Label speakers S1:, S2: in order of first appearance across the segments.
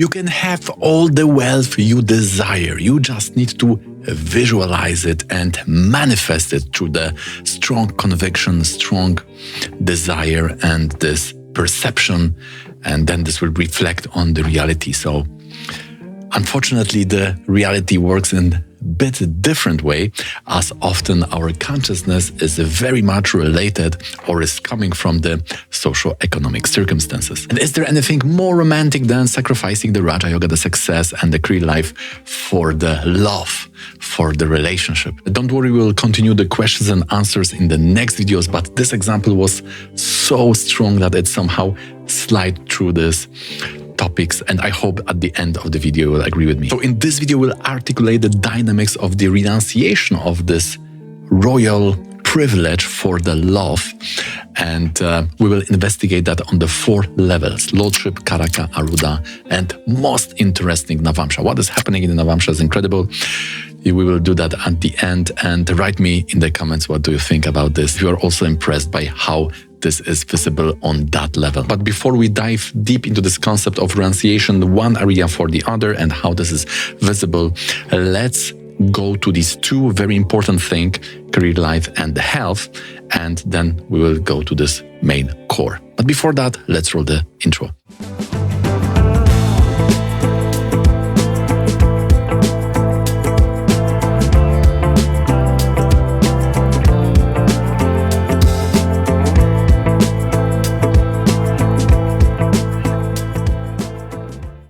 S1: You can have all the wealth you desire. You just need to visualize it and manifest it through the strong conviction, strong desire, and this perception. And then this will reflect on the reality. So unfortunately, the reality works in a bit different way, as often our consciousness is very much related or is coming from the socio-economic circumstances. And is there anything more romantic than sacrificing the Raja Yoga, the success, and the career life for the love, for the relationship? Don't worry, we'll continue the questions and answers in the next videos, but this example was so strong that it somehow slid through this topics, and I hope at the end of the video you will agree with me. So in this video, we'll articulate the dynamics of the renunciation of this royal privilege for the love, and we will investigate that on the 4 levels: Lordship, Karak, Arudha, and most interesting, Navamsha. What is happening in the Navamsha is incredible. We will do that at the end, and write me in the comments what do you think about this. If you are also impressed by how this is visible on that level. But before we dive deep into this concept of renunciation, one area for the other, and how this is visible, let's go to these 2 very important things, career life and the health, and then we will go to this main core. But before that, let's roll the intro.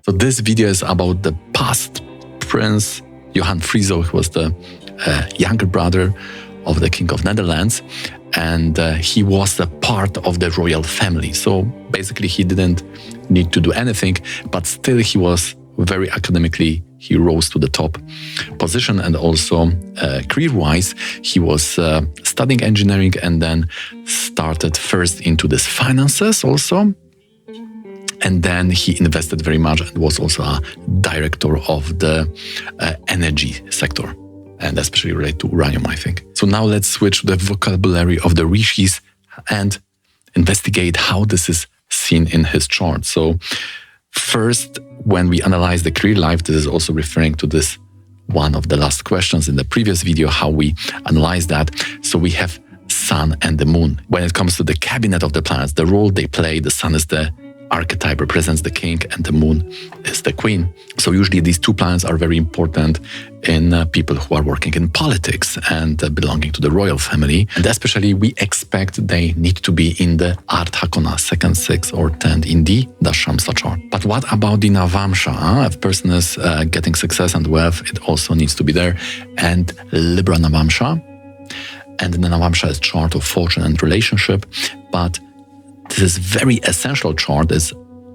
S1: So this video is about the past Prince Johan Friso, who was the younger brother of the King of Netherlands, and he was a part of the royal family. So basically he didn't need to do anything, but still he was very academically, he rose to the top position, and also career-wise, he was studying engineering and then started first into this finances also. And then he invested very much and was also a director of the energy sector, and especially related to uranium, I think. So now let's switch to the vocabulary of the rishis and investigate how this is seen in his chart. So first, when we analyze the career life, this is also referring to this one of the last questions in the previous video, how we analyze that. So we have sun and the moon. When it comes to the cabinet of the planets, the role they play, the sun is the archetype, represents the king, and the moon is the queen. So usually these 2 planets are very important in people who are working in politics and belonging to the royal family. And especially we expect they need to be in the Ardhakona, 2nd, 6th, or 10th in the Dasamsa chart. But what about the Navamsha? If a person is getting success and wealth, it also needs to be there. And Libra Navamsha. And the Navamsha is chart of fortune and relationship, but this very essential chart is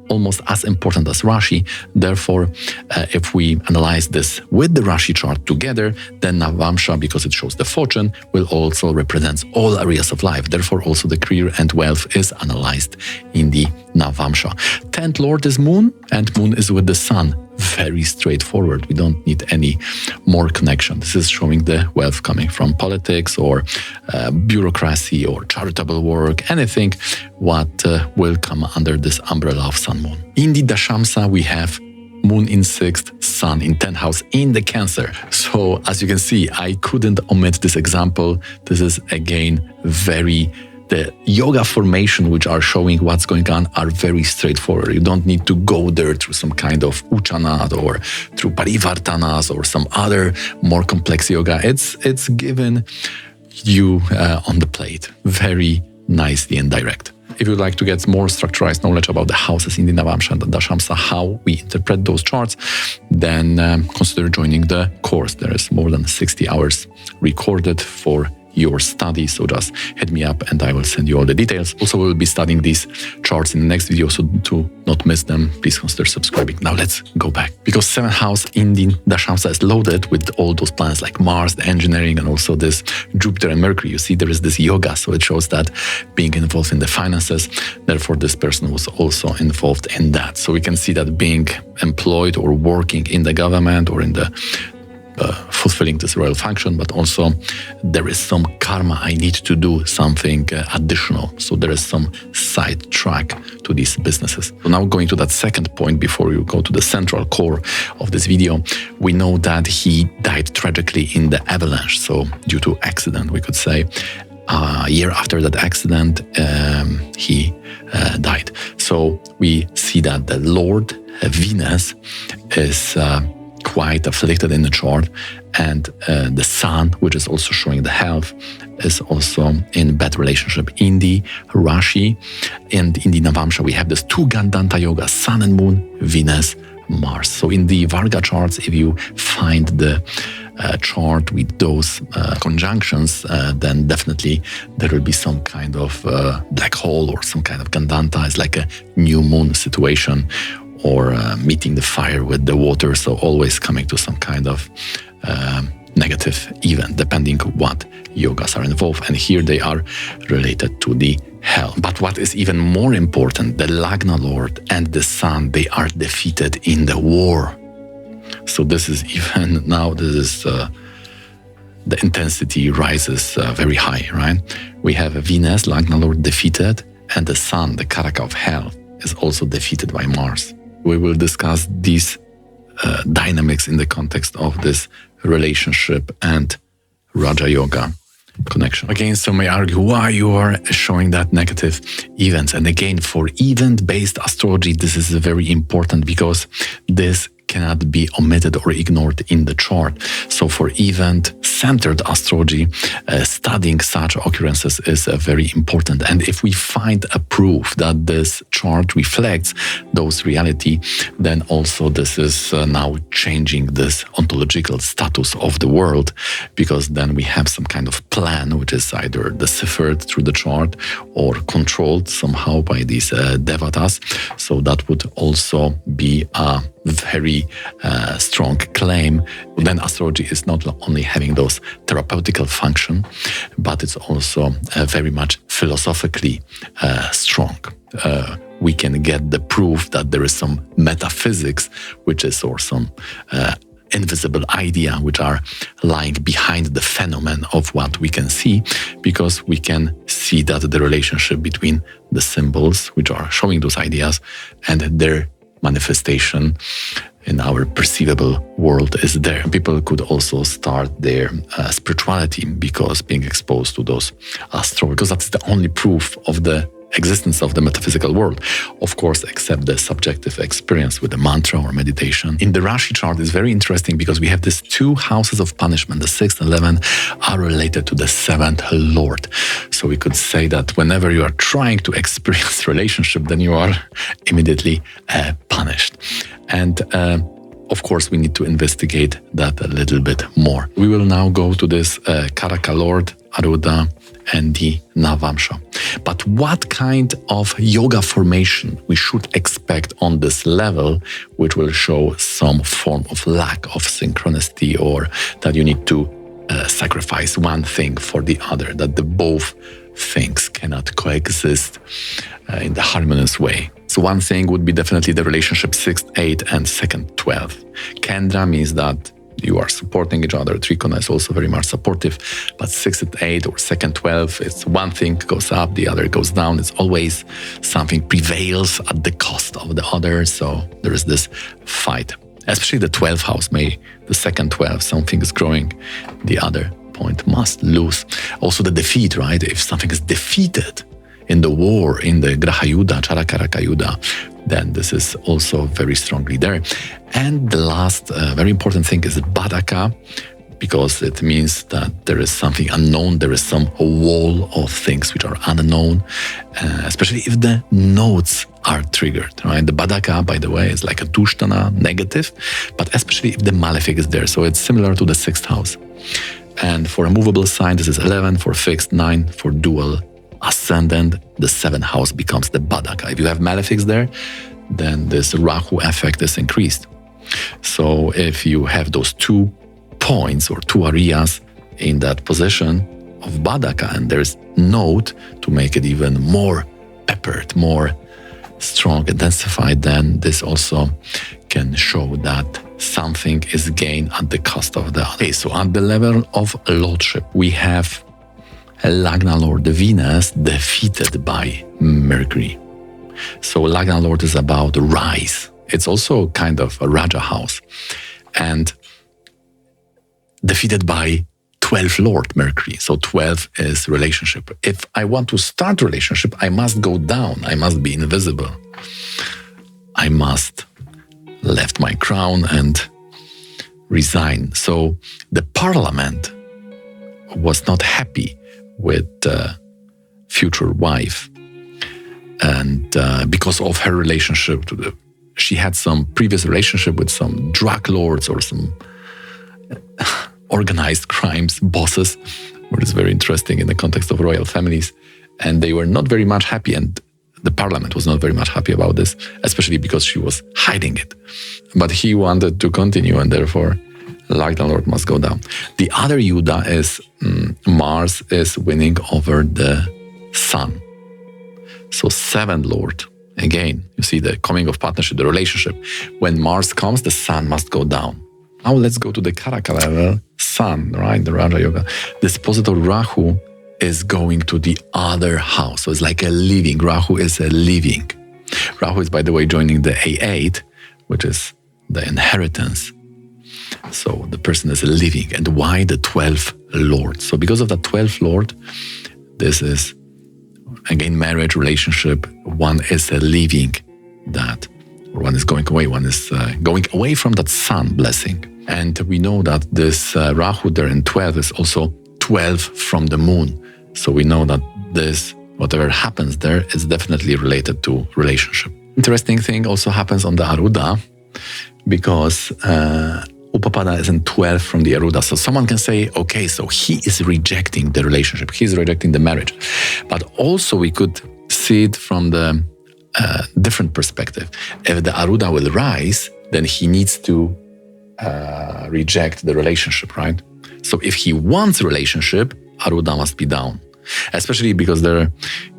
S1: almost as important as Rashi. Therefore, if we analyze this with the Rashi chart together, then Navamsha, because it shows the fortune, will also represent all areas of life. Therefore, also the career and wealth is analyzed in the Navamsha. 10th Lord is Moon, and Moon is with the Sun. Very straightforward. We don't need any more connection. This is showing the wealth coming from politics or bureaucracy or charitable work, anything what will come under this umbrella of Sun Moon. In the Dasamsa, we have Moon in 6th, Sun in 10th house in the Cancer. So as you can see, I couldn't omit this example. This is again the yoga formation which are showing what's going on are very straightforward. You don't need to go there through some kind of uchana or through parivartanas or some other more complex yoga. It's given you on the plate very nicely and direct. If you'd like to get more structurized knowledge about the houses in the Navamsha and the Dasamsa, how we interpret those charts, then consider joining the course. There is more than 60 hours recorded for your study, so just hit me up and I will send you all the details. Also, we'll be studying these charts in the next video, so to not miss them, please consider subscribing. Now let's go back, because 7th house in the Dasamsa is loaded with all those planets like Mars, the engineering, and also this Jupiter and Mercury. You see there is this yoga, so it shows that being involved in the finances, therefore this person was also involved in that. So we can see that being employed or working in the government or in the fulfilling this royal function, but also there is some karma. I need to do something additional. So there is some side track to these businesses. So now going to that second point before you go to the central core of this video, we know that he died tragically in the avalanche. So due to accident, we could say. A year after that accident, he died. So we see that the Lord Venus is quite afflicted in the chart, and the Sun, which is also showing the health, is also in bad relationship. In the Rashi and in the Navamsha, we have this two Gandanta yoga, Sun and Moon, Venus, Mars. So in the Varga charts, if you find the chart with those conjunctions, then definitely there will be some kind of black hole or some kind of Gandanta. It's like a new moon situation, or meeting the fire with the water. So always coming to some kind of negative event, depending what yogas are involved. And here they are related to the hell. But what is even more important, the Lagna Lord and the Sun, they are defeated in the war. So this is even now, this is the intensity rises very high, right? We have Venus, Lagna Lord, defeated, and the Sun, the Karak of hell, is also defeated by Mars. We will discuss these dynamics in the context of this relationship and Raja Yoga connection. Again, some may argue why you are showing that negative events. And again, for event-based astrology, this is very important because this cannot be omitted or ignored in the chart. So for event-centered astrology, studying such occurrences is very important. And if we find a proof that this chart reflects those reality, then also this is now changing this ontological status of the world, because then we have some kind of plan which is either deciphered through the chart or controlled somehow by these devatas. So that would also be a very strong claim. Then astrology is not only having those therapeutical function, but it's also very much philosophically strong. We can get the proof that there is some metaphysics, which is, or some invisible idea which are lying behind the phenomenon of what we can see, because we can see that the relationship between the symbols which are showing those ideas and their manifestation in our perceivable world is there. People could also start their spirituality because being exposed to those astrology, because that's the only proof of the existence of the metaphysical world, of course, except the subjective experience with the mantra or meditation. In the Rashi chart, it's very interesting because we have these two houses of punishment. The 6th and 11th are related to the 7th Lord. So we could say that whenever you are trying to experience relationship, then you are immediately punished. And of course, we need to investigate that a little bit more. We will now go to this Karak Lord, Arudha, and the Navamsha. But what kind of yoga formation we should expect on this level, which will show some form of lack of synchronicity, or that you need to sacrifice one thing for the other, that the both things cannot coexist in the harmonious way. So one thing would be definitely the relationship 6th, 8th, and 2nd, 12th. Kendra means that you are supporting each other. Trikona is also very much supportive, but 6th, 8th, or 2nd, 12th, it's one thing goes up, the other goes down. It's always something prevails at the cost of the other. So there is this fight, especially the 12th house. May the 2nd, 12th, something is growing, the other point must lose. Also the defeat, right? If something is defeated in the war, in the Graha Yuddha, Charakaraka Yuddha, then this is also very strongly there. And the last very important thing is Badaka, because it means that there is something unknown, there is some wall of things which are unknown, especially if the nodes are triggered, right? The Badaka, by the way, is like a Dushtana, negative, but especially if the malefic is there. So it's similar to the 6th house. And for a movable sign, this is 11, for fixed 9, for dual ascendant, the 7th house becomes the Badaka. If you have malefics there, then this Rahu effect is increased. So if you have those 2 points or 2 areas in that position of Badaka, and there's node to make it even more peppered, more strong, intensified, then this also can show that something is gained at the cost of the other. Okay, so at the level of lordship, we have a Lagna Lord, the Venus, defeated by Mercury. So Lagna Lord is about rise. It's also kind of a Raja house. And defeated by 12th Lord, Mercury. So 12 is relationship. If I want to start relationship, I must go down. I must be invisible. I must left my crown and resign. So the parliament was not happy with the future wife. And because of her relationship to the, she had some previous relationship with some drug lords or some organized crimes bosses, which is very interesting in the context of royal families. And they were not very much happy, and the parliament was not very much happy about this, especially because she was hiding it. But he wanted to continue, and therefore Lagna Lord must go down. The other Yuddha is Mars is winning over the Sun. So 7th Lord, again, you see the coming of partnership, the relationship. When Mars comes, the Sun must go down. Now let's go to the Karak level, Sun, right, the Raja Yoga. This positive Rahu is going to the other house. So it's like a living. Rahu is a living. Rahu is, by the way, joining the A8, which is the inheritance. So the person is a living. And why the 12th Lord? So because of the 12th Lord, this is, again, marriage, relationship. One is a living that, or one is going away, one is going away from that sun blessing. And we know that this Rahu there in 12 is also 12 from the moon. So we know that this, whatever happens there, is definitely related to relationship. Interesting thing also happens on the Arudha, because Upapada is in 12 from the Arudha. So someone can say, okay, so he is rejecting the relationship, he's rejecting the marriage. But also we could see it from the different perspective. If the Arudha will rise, then he needs to reject the relationship, right? So if he wants relationship, Arudha must be down. Especially because there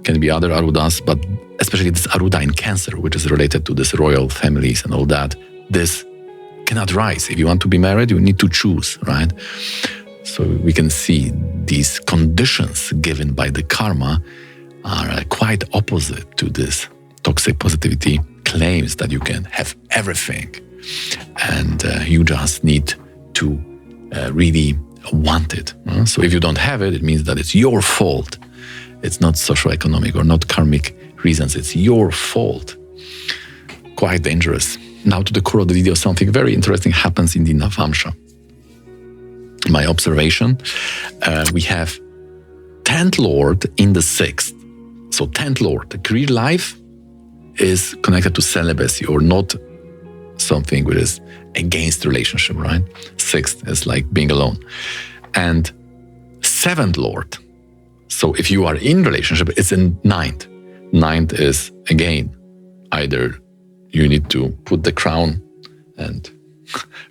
S1: can be other Arudhas, but especially this Arudha in Cancer, which is related to this royal families and all that, this cannot rise. If you want to be married, you need to choose, right? So we can see these conditions given by the karma are quite opposite to this toxic positivity claims that you can have everything and you just need to really want it. So if you don't have it, it means that it's your fault. It's not socio-economic or not karmic reasons. It's your fault. Quite dangerous. Now to the core of the video, something very interesting happens in the Navamsha. My observation, we have 10th Lord in the 6th. So 10th Lord, the career life is connected to celibacy or not something which is against relationship, right? 6th is like being alone. And 7th Lord, so if you are in relationship, it's in 9th. 9th is, again, either you need to put the crown and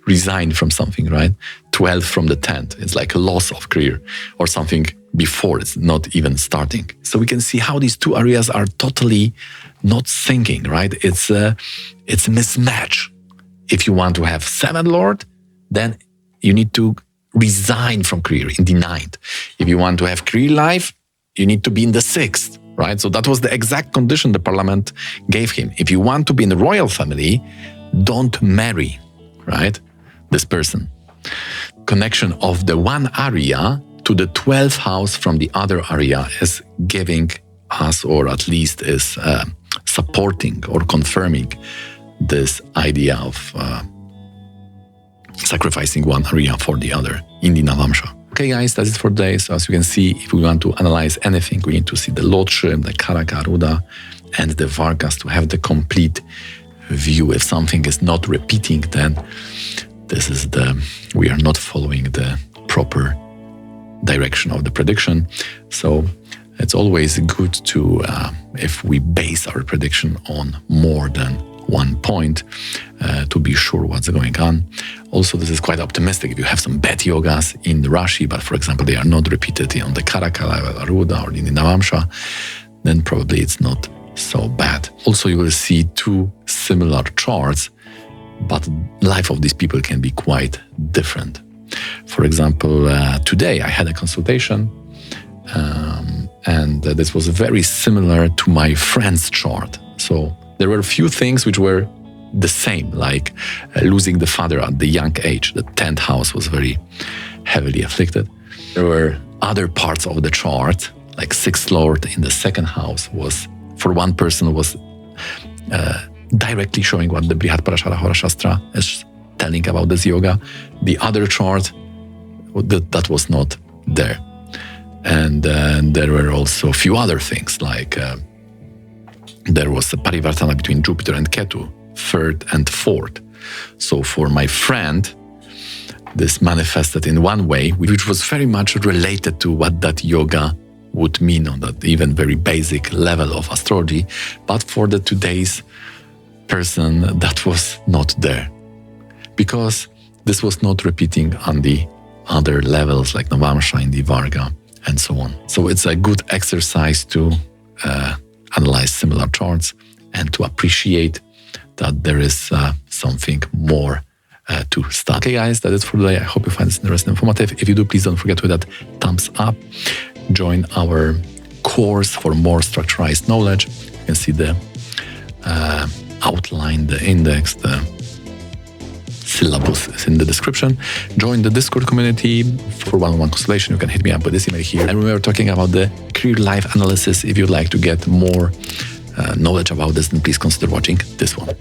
S1: resign from something, right? 12th from the 10th, it's like a loss of career or something before it's not even starting. So we can see how these two areas are totally not syncing, right? It's a mismatch. If you want to have 7th Lord, then you need to resign from career in the 9th. If you want to have career life, you need to be in the 6th, right? So that was the exact condition the parliament gave him. If you want to be in the royal family, don't marry, right? This person. Connection of the one area to the 12th house from the other area is giving us, or at least is supporting or confirming this idea of sacrificing one area for the other in the Navamsha. Okay guys, that's it for today. So as you can see, if we want to analyze anything, we need to see the Lordship, the Karak, Arudha, and the Vargas to have the complete view. If something is not repeating, then this is we are not following the proper direction of the prediction. So it's always good to, if we base our prediction on more than one point, to be sure what's going on. Also, this is quite optimistic. If you have some bad yogas in the Rashi, but for example, they are not repeated on the Karak, Arudha, or in the Navamsha, then probably it's not so bad. Also, you will see two similar charts but life of these people can be quite different. For example, today I had a consultation, and this was very similar to my friend's chart. So there were a few things which were the same, like losing the father at the young age. The 10th house was very heavily afflicted. There were other parts of the chart, like 6th lord in the 2nd house was, for one person, was directly showing what the Brihadarashara Hora Shastra is telling about this yoga. The other chart, that was not there. And there were also a few other things, like there was a parivartana between Jupiter and Ketu, 3rd and 4th. So for my friend, this manifested in one way, which was very much related to what that yoga would mean on that even very basic level of astrology. But for the today's person, that was not there, because this was not repeating on the other levels like Navamsha in the Varga and so on. So it's a good exercise to analyze similar charts and to appreciate that there is something more to study. Okay guys, that is for today. I hope you find this interesting and informative. If you do, please don't forget to hit that thumbs up. Join our course for more structurized knowledge. You can see the outline, the index, the syllabus is in the description. Join the Discord community for one-on-one consultation. You can hit me up with this email here. And we were talking about the career life analysis. If you'd like to get more knowledge about this, then please consider watching this one.